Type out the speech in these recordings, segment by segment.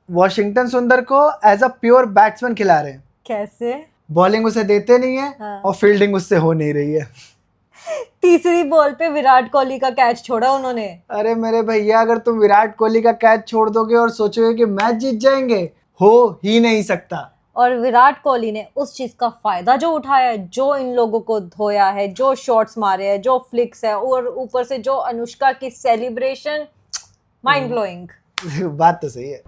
Washington सुंदर को as a pure batsman खिला रहे हैं। कैसे? बॉलिंग उसे देते नहीं है हाँ। और फील्डिंग उससे हो नहीं रही है। तीसरी बॉल पे विराट कोहली का कैच छोड़ा उन्होंने। अरे मेरे भैया, अगर तुम विराट कोहली का कैच छोड़ दोगे और सोचोगे कि मैच जीत जाएंगे, हो ही नहीं सकता। और विराट कोहली ने उस चीज का फायदा जो उठाया है, जो इन लोगों को धोया है, जो शॉट्स मारे हैं, जो फ्लिक्स है, और ऊपर से जो अनुष्का की सेलिब्रेशन, माइंड ब्लोइंग। बात तो सही है।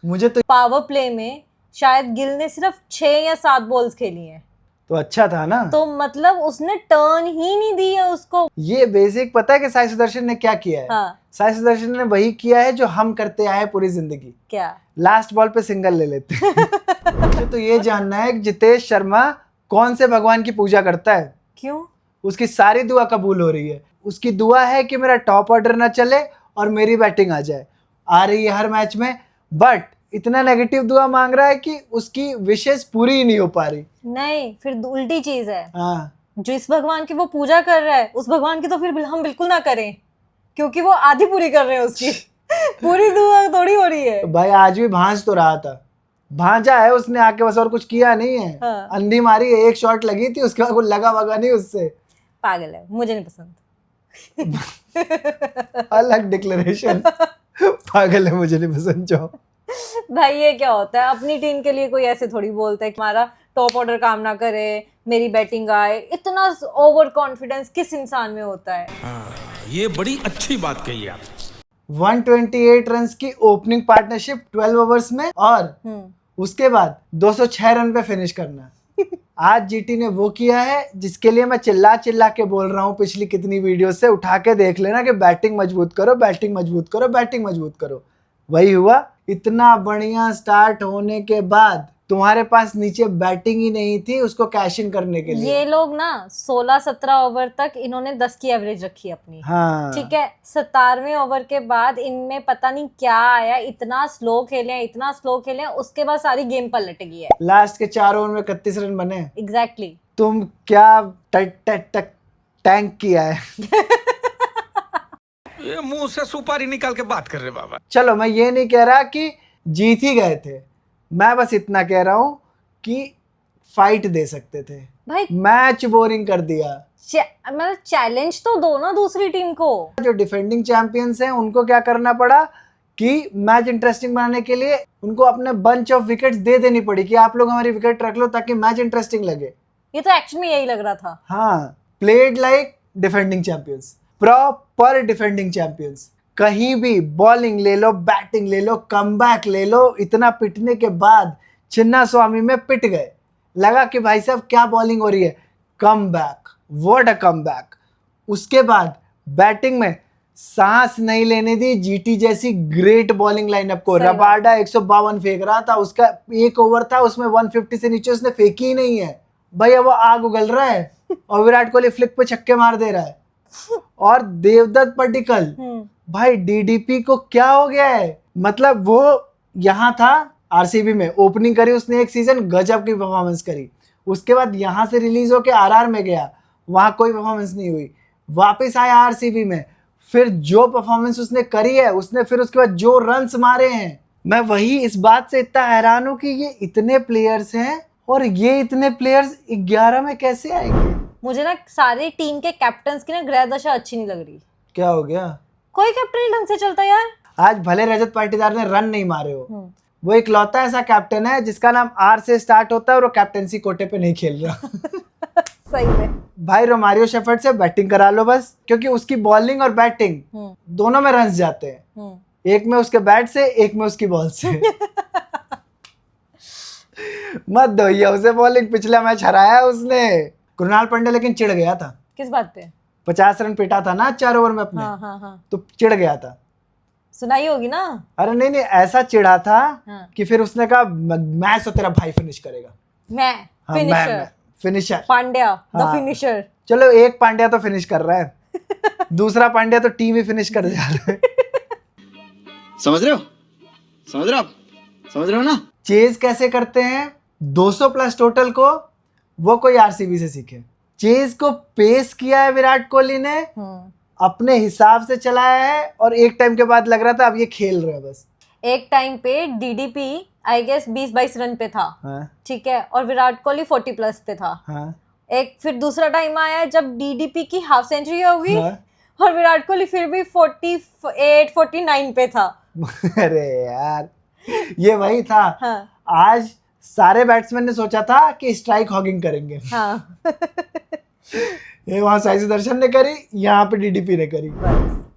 मुझे तो पावर प्ले में शायद गिल ने सिर्फ 6 या 7 बॉल्स खेली हैं, तो अच्छा था ना। तो मतलब उसने टर्न ही नहीं दी है उसको। ये बेसिक पता है कि साई सुदर्शन ने क्या किया है? हाँ। साई सुदर्शन ने वही किया है जो हम करते आए हैं पूरी जिंदगी। क्या? लास्ट बॉल पे सिंगल ले लेते हैं। मुझे तो ये जानना है कि जितेश शर्मा कौन से भगवान की पूजा करता है? क्यों? उसकी सारी दुआ कबूल हो रही है। उसकी दुआ है कि मेरा टॉप ऑर्डर ना चले और मेरी बैटिंग आ जाए, आ रही है हर मैच में, बट इतना नेगेटिव दुआ मांग रहा है कि उसकी विशेष पूरी ही नहीं हो पा रही। नहीं, फिर उल्टी चीज है। हाँ, जिस भगवान की वो पूजा कर रहा है उस भगवान की तो फिर हम बिल्कुल ना करें, क्योंकि वो आधी पूरी कर रहे हैं उसकी। पूरी दुआ थोड़ी हो रही है। तो भाई आज भी भांज तो रहा था, भांजा है उसने आके, बस और कुछ किया नहीं है। हाँ। अंधी मारी है, एक शॉट लगी थी, उसके बाद कुछ लगा वगा नहीं उससे। पागल है, मुझे नहीं पसंद। अलग डिक्लेरेशन। पागल है, मुझे नहीं पसंद। जाओ भाई, ये क्या होता है? अपनी टीम के लिए कोई ऐसे थोड़ी बोलता है कि हमारा टॉप ऑर्डर काम ना करे, मेरी बैटिंग आए। इतना ओवर कॉन्फिडेंस किस इंसान में होता है? ये बड़ी अच्छी बात कही आप। 128 रन की ओपनिंग पार्टनरशिप 12 ओवर्स में, और उसके बाद 206 रन पे फिनिश करना। आज जीटी ने वो किया है जिसके लिए मैं चिल्ला चिल्ला के बोल रहा हूँ पिछली कितनी वीडियो से। उठा के देख लेना कि बैटिंग मजबूत करो, बैटिंग मजबूत करो, बैटिंग मजबूत करो। वही हुआ। इतना बढ़िया स्टार्ट होने के बाद तुम्हारे पास नीचे बैटिंग ही नहीं थी उसको कैश इन करने के लिए। ये लोग ना 16-17 ओवर तक इन्होंने 10 की एवरेज रखी अपनी। हाँ, ठीक है, 17वें ओवर के बाद इनमें पता नहीं क्या आया, इतना स्लो खेले, इतना स्लो खेले, उसके बाद सारी गेम पलट गई है। लास्ट के 4 ओवर में 31 रन बने। एग्जैक्टली। तुम क्या टैंक किया है। ये मुंह से सुपारी निकाल के बात कर रहे बाबा। चलो, मैं ये नहीं कह रहा कि जीत ही गए थे, मैं बस इतना कह रहा हूँ कि फाइट दे सकते थे भाई, मैच बोरिंग कर दिया। मतलब चैलेंज तो दो ना दूसरी टीम को। जो डिफेंडिंग चैंपियंस हैं उनको क्या करना पड़ा कि मैच इंटरेस्टिंग बनाने के लिए उनको अपने बंच ऑफ विकेट्स दे देनी पड़ी कि आप लोग हमारी विकेट रख लो ताकि मैच इंटरेस्टिंग लगे। ये तो एक्चुअली में यही लग रहा था। हाँ, played like defending champions, proper defending champions. कहीं भी बॉलिंग ले लो, बैटिंग ले लो, कमबैक ले लो। इतना पिटने के बाद चिन्ना स्वामी में पिट गए, लगा कि भाई साहब क्या बॉलिंग हो रही है, कमबैक, व्हाट अ कमबैक। उसके बाद बैटिंग में सांस नहीं लेने दी जीटी जैसी ग्रेट बॉलिंग लाइनअप को। रबाडा 152 फेंक रहा था, उसका एक ओवर था उसमें 150 से नीचे उसने फेंकी ही नहीं है। भैया वो आग उगल रहा है और विराट कोहली फ्लिक पे छक्के मार दे रहा है। और देवदत्त पड्डीकल, भाई डीडीपी को क्या हो गया है? मतलब वो यहाँ था आरसीबी में, ओपनिंग करी उसने एक सीजन, गजब की परफॉर्मेंस करी। उसके बाद यहाँ से रिलीज होके आरआर में गया, वहाँ कोई परफॉर्मेंस नहीं हुई। वापस आया आरसीबी में, फिर जो परफॉर्मेंस उसने करी है, उसने फिर उसके बाद जो रन्स मारे हैं, मैं वही इस बात से इतना हैरान हूँ कि ये इतने प्लेयर्स हैं और ये इतने प्लेयर्स 11 में कैसे आएंगे। मुझे ना सारी टीम के कैप्टन्स की ना ग्रह दशा अच्छी नहीं लग रही। क्या हो गया? कोई कैप्टन ही ढंग से चलता यार। आज भले रजत पाटीदार ने रन नहीं मारे हो, वो इकलौता ऐसा कैप्टन है जिसका नाम आर से स्टार्ट होता है और वो कैप्टनसी कोटे पे नहीं खेल रहा। सही में भाई रोमारियो शेफर्ड से बैटिंग करा लो बस, क्योंकि उसकी बॉलिंग और बैटिंग दोनों में रन्स जाते हैं, एक में उसके बैट से, एक में उसकी बॉल से। मत दो ये उसे बॉलिंग, पिछला मैच हराया उसने। कृणाल पांड्या लेकिन चिढ़ गया था। किस बात पे? 50 रन पिटा था ना 4 ओवर में अपने। हाँ। तो चिढ़ गया था। सुनाई होगी ना। अरे नहीं, ऐसा चिढ़ा था हाँ। कि फिर उसने कहा मैच तो तेरा भाई फिनिश करेगा। मैं फिनिशर पांड्या द हाँ। फिनिशर। चलो, एक पांड्या तो फिनिश कर रहा है, दूसरा पांड्या तो टीम ही फिनिश कर जा रहा है। समझ रहे हो ना? चेज कैसे करते हैं 200 प्लस टोटल को, वो कोई आरसीबी से सीखे। चेज को पेस किया है विराट कोहली ने, अपने हिसाब से चलाया है, और एक टाइम के बाद लग रहा था अब ये खेल रहे हैं बस। एक टाइम पे डीडीपी आई गेस 20-22 रन पे था, हाँ ठीक है, और विराट कोहली 40 प्लस पे था। हाँ एक फिर दूसरा टाइम आया जब डीडीपी की हाफ सेंचुरी होगी हाँ। और विराट कोहली फिर भी 48-49 पे था। अरे यार, ये वही था। हाँ आज सारे बैट्समैन ने सोचा था कि स्ट्राइक हॉगिंग करेंगे। हाँ ये वहां साई सुदर्शन ने करी, यहाँ पे डीडीपी ने करी।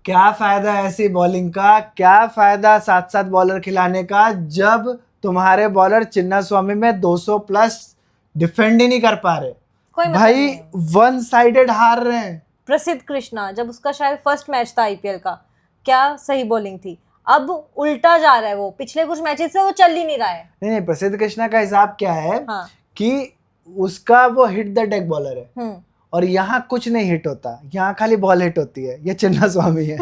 क्या फायदा ऐसी बॉलिंग का, क्या फायदा साथ साथ बॉलर खिलाने का, जब तुम्हारे बॉलर चिन्ना स्वामी में 200 प्लस डिफेंड ही नहीं कर पा रहे। कोई मतलब भाई नहीं है। वन साइडेड हार रहे हैं। प्रसिद्ध कृष्णा जब उसका शायद फर्स्ट मैच था आईपीएल का, क्या सही बॉलिंग थी। अब उल्टा जा रहा है, वो पिछले कुछ मैचेस से वो चल ही नहीं रहा है। नहीं नहीं, प्रसिद्ध कृष्णा का हिसाब क्या है हाँ। कि उसका वो हिट द डेक बॉलर है और यहाँ कुछ नहीं हिट होता, यहाँ खाली बॉल हिट होती है। ये चिन्ना स्वामी है।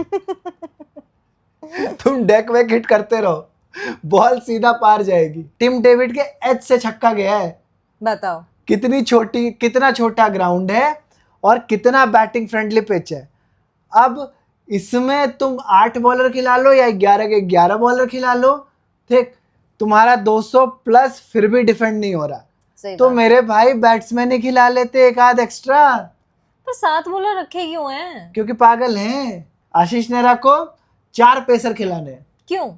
तुम डेक वेक हिट करते रहो, बॉल सीधा पार जाएगी। टिम डेविड के एज से छक्का गया है। बताओ कितना छोटा ग्राउंड है और कितना बैटिंग फ्रेंडली पिच है। अब इसमें तुम 8 बॉलर खिला लो या 11 के 11 बॉलर खिला लो, ठीक, तुम्हारा 200 प्लस फिर भी डिफेंड नहीं हो रहा। सही तो बात। मेरे भाई बैट्समैन ही खिला लेते एक आध एक्स्ट्रा, पर 7 बॉलर रखे क्यों हैं? क्योंकि पागल हैं। आशीष नेहरा को 4 पेसर खिलाने हैं। क्यों?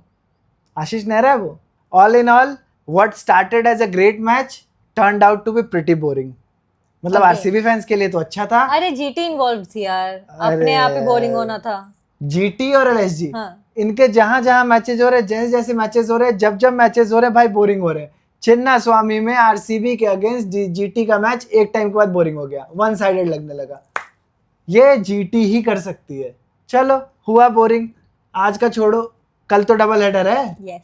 आशीष नेहरा है वो। All in all what started as a great match turned out to be pretty boring. मतलब Okay. आरसीबी फैंस के लिए तो अच्छा था। अरे जीटी इन्वॉल्व थी यार, अपने आप ही बोरिंग होना था। जीटी और एलएसजी, हाँ। इनके जहां जहां मैचेस हो रहे, जैसे जैसे मैचेस हो रहे, जब जब मैचेस हो रहे, भाई बोरिंग हो रहे। चिन्ना स्वामी में आरसीबी के अगेंस्ट जीटी का मैच एक टाइम के बाद बोरिंग हो गया, वन साइडेड लगने लगा। ये जीटी ही कर सकती है। चलो हुआ बोरिंग, आज का छोड़ो, कल तो डबल हेडर है। यस।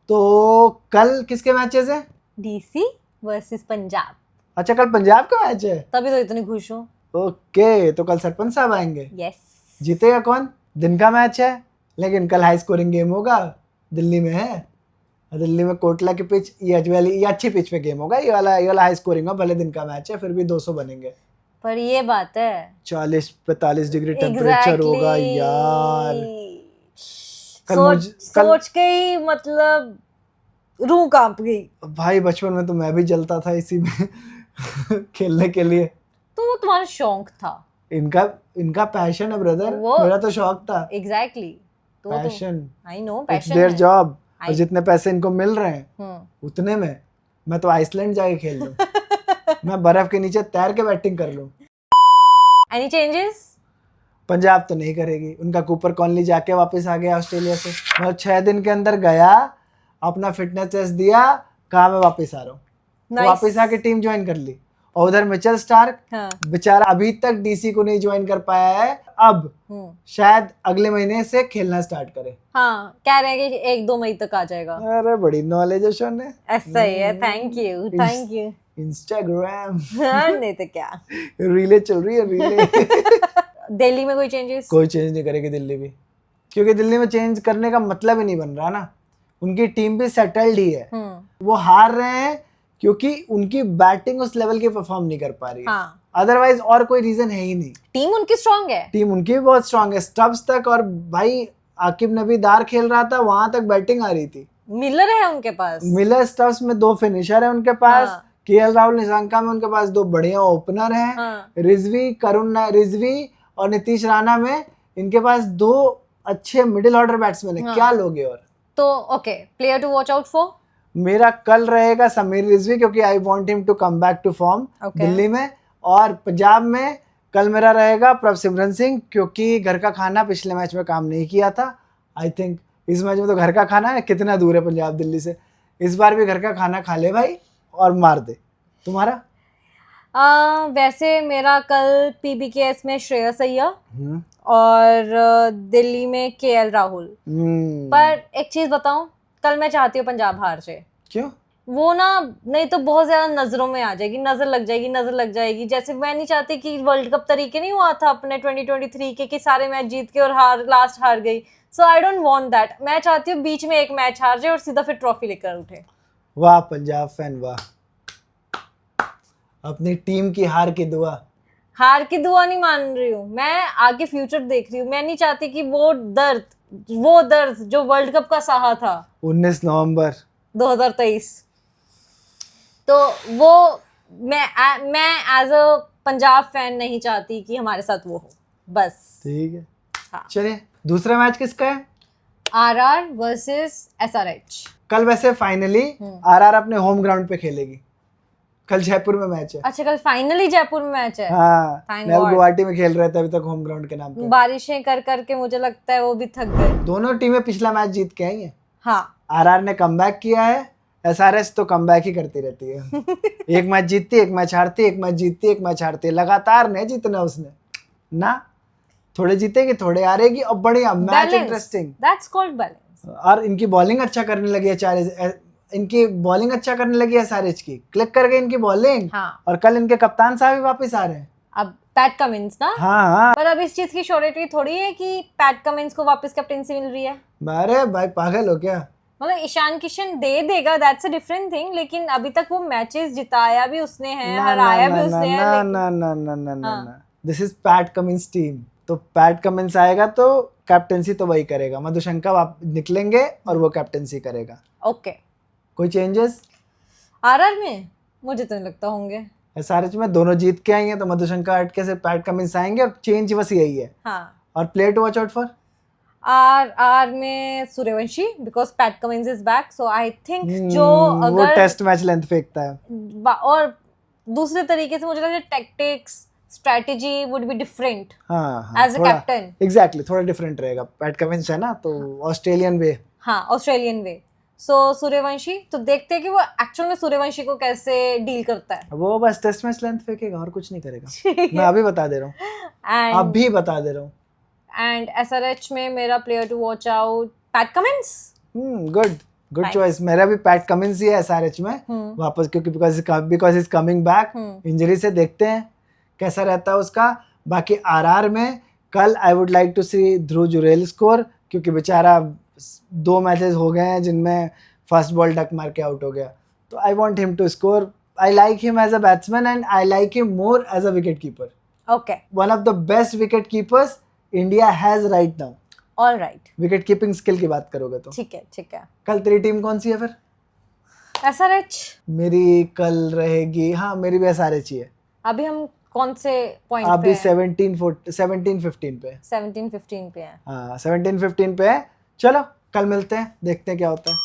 तो कल किसके मैचेस हैं? DC versus Punjab. अच्छा, कल पंजाब का मैच है। तभी तो इतनी खुश हूँ। ओके, तो कल सरपंच साहब आएंगे। यस। जीतेगा कौन? दिन का मैच है, लेकिन कल हाई स्कोरिंग गेम होगा। दिल्ली में है, दिल्ली में कोटला की पिच, ये अच्छी पिच पे गेम होगा। ये वाला हाई स्कोरिंग होगा, भले दिन का मैच है, फिर भी 200 बनेंगे। पर ये बात है 40-45 डिग्री टेम्परेचर होगा यार। कल सोच के ही मतलब रूह कांप गई। भाई बचपन में तो मैं भी जलता था इसी में खेलने के लिए। तो वो तुम्हारा शौक था। इनका पैशन है ब्रदर, मेरा तो शौक था। एग्जैक्टली। तो passion, I know, it's passion there है। जॉब। और जितने पैसे इनको मिल रहे हैं उतने में मैं तो आइसलैंड जाके खेल लूं। मैं बर्फ के नीचे तैर के बैटिंग कर लूं। Any changes? पंजाब तो नहीं करेगी, उनका कूपर कॉनली जाके वापस आ गया ऑस्ट्रेलिया से। मैं 6 दिन के अंदर गया, अपना फिटनेस टेस्ट दिया, कहा मैं वापस आ रहा हूँ। Nice. वापस आके टीम ज्वाइन कर ली। और उधर मिचेल स्टार्क बेचारा अभी तक डीसी को नहीं ज्वाइन कर पाया है। अब शायद अगले महीने से खेलना स्टार्ट करे। हाँ, कह रहे हैं कि 1-2 मई तक आ जाएगा। अरे बड़ी नॉलेज है शोन ने। ऐसा ही है। Thank you. इंस्टाग्राम नहीं तो क्या। रीले चल रही है, रीले। दिल्ली में कोई चेंजेस? कोई चेंज नहीं करेगी दिल्ली भी, क्योंकि दिल्ली में चेंज करने का मतलब ही नहीं बन रहा ना। उनकी टीम भी सेटल्ड ही है। वो हार रहे हैं क्योंकि उनकी बैटिंग उस लेवल की परफॉर्म नहीं कर पा रही है। हाँ। अदरवाइज और कोई रीजन है ही नहीं। टीम उनकी स्ट्रांग है। टीम उनकी भी बहुत स्ट्रांग है, स्टब्स तक। और भाई आकिब नबी दार खेल रहा था, वहां तक बैटिंग आ रही थी। मिलर है उनके पास। मिलर स्टब्स में 2 फिनिशर है उनके पास। हाँ। केएल राहुल निशांका में उनके पास 2 बढ़िया ओपनर हैं। हाँ। रिजवी और नीतीश राणा में इनके पास 2 अच्छे मिडिल ऑर्डर बैट्समैन है। हाँ। क्या लोगे और? तो okay, player to watch out for? मेरा कल रहेगा समीर रिजवी, क्योंकि I want him to come back to form Delhi में। और पंजाब में कल मेरा रहेगा प्रभसिमरन सिंह, क्योंकि घर का खाना पिछले मैच में काम नहीं किया था। आई थिंक इस मैच में तो घर का खाना है, कितना दूर है पंजाब दिल्ली से। इस बार भी घर का खाना खा ले भाई और मार दे। तुम्हारा? वैसे मेरा कल पीबीकेएस में श्रेयस अय्यर और दिल्ली में केएल राहुल। पर एक चीज बताऊं, कल मैं चाहती हूँ पंजाब हार जाए। क्यों? वो ना, नहीं तो बहुत ज्यादा नजरों में आ जाएगी, नजर लग जाएगी। जैसे मैं नहीं चाहती कि वर्ल्ड कप तरीके नहीं हुआ था अपने 2023 के कि सारे मैच जीत के और लास्ट हार गई। सो आई डोंट वांट दैट। मैं चाहती हूँ बीच में एक मैच हार जाए और सीधा फिर ट्रॉफी लेकर उठे। वाह पंजाब फैन वाह, अपनी टीम की हार की दुआ। हार की दुआ नहीं मान रही हूँ, मैं आगे फ्यूचर देख रही हूँ। मैं नहीं चाहती कि वो दर्द जो वर्ल्ड कप का सहा था 19 नवंबर 2023, तो वो मैं एज अ पंजाब फैन नहीं चाहती कि हमारे साथ वो हो, बस। ठीक है। हाँ। चलिए, दूसरा मैच किसका है? RR versus SRH. कल वैसे फाइनली आरआर अपने होम ग्राउंड पे खेलेगी। कल जयपुर में मैच है। अच्छा, कल फाइनली जयपुर में मैच है। हाँ, Thank मैं God. गुवाहाटी में खेल रहे थे अभी तक होम ग्राउंड के नाम पे। बारिशें कर करके मुझे लगता है वो भी थक गए। दोनों टीमें पिछला मैच जीत के आई हैं। हाँ, आरआर ने कमबैक किया है, एसआरएच तो कमबैक ही करती रहती है। एक मैच जीतती, एक मैच हारती, एक मैच जीतती, एक मैच हारती, लगातार नहीं जीतना उसने ना। थोड़े जीतेगी, थोड़े हारेगी, और बढ़िया match interesting. That's called balance. और इनकी बॉलिंग अच्छा करने लगी है, इनकी बॉलिंग अच्छा करने लगी है एसआरएच की। क्लिक कर गई इनकी बॉलिंग। हाँ। और कल इनके कप्तान साहब भी वापस आ रहे हैं। अब पैट कमिंस ना। हाँ। पर अब इस चीज की श्योरिटी थोड़ी है कि पैट कमिंस को वापस कैप्टेंसी मिल रही है। अरे भाई पागल हो क्या? मतलब ईशान किशन दे देगा, दैट्स अ डिफरेंट थिंग, लेकिन अभी तक वो मैचेस जिताया भी उसने है, हराया भी उसने है। ना ना ना ना ना, this is PAT Cummins team. तो पैट कमिंस आएगा तो कैप्टेंसी तो वही करेगा, मधुशंका निकलेंगे और वो कैप्टेंसी करेगा। ओके। कोई चेंजेस आरआर में मुझे तो नहीं लगता होंगे। एसआरएच में दोनों जीत के आई हैं, तो मधुशंका हट के से पैट कमिंस आएंगे, और चेंज बस यही है। हाँ। और player to watch out for R में Suryavanshi, because Pat Cummins is back, so I think जो वो अगर टेस्ट मैच लेंथ फेंकता है। और दूसरे तरीके से मुझे लगता है tactics strategy would be different as a captain. Exactly, थोड़ा डिफरेंट रहेगा। पैट कमिंस है ना, तो ऑस्ट्रेलियन वे। हाँ, ऑस्ट्रेलियन वे। सो सूर्यवंशी, तो देखते हैं कि वो एक्चुअल में सूर्यवंशी को कैसे डील करता है। वो बस टेस्ट मैच लेंथ फेंकेगा और कुछ नहीं करेगा। मैं अभी बता दे रहा हूँ, अभी बता दे रहा हूँ। एंड एसआरएच में मेरा player to watch out Pat Cummins. Good choice. मेरा भी पैट कमिंस ही है एसआरएच में वापस, क्योंकि because is coming back injury से। देखते हैं कैसा रहता है उसका। बाकी आरआर में कल I would like to see Dhruv Jurel score, क्योंकि बेचारा 2 मैचेस हो गए हैं जिनमें फर्स्ट बॉल डक मार के आउट हो गया। तो I want him to score. I like him as a batsman and I like him more as a wicket keeper. Okay, one of the best wicket keepers India has right now. Alright, wicket keeping skill की बात करोगे तो ठीक है। कल तेरी team कौन सी है फिर? एसआरएच। मेरी कल रहेगी, हाँ मेरी भी एसआरएच ही है। अभी हम कौन से पॉइंट अभी पे हैं? 17-15 पे है। 17-15 पे है। हाँ 17-15 पे है। चलो कल मिलते हैं, देखते हैं क्या होता है।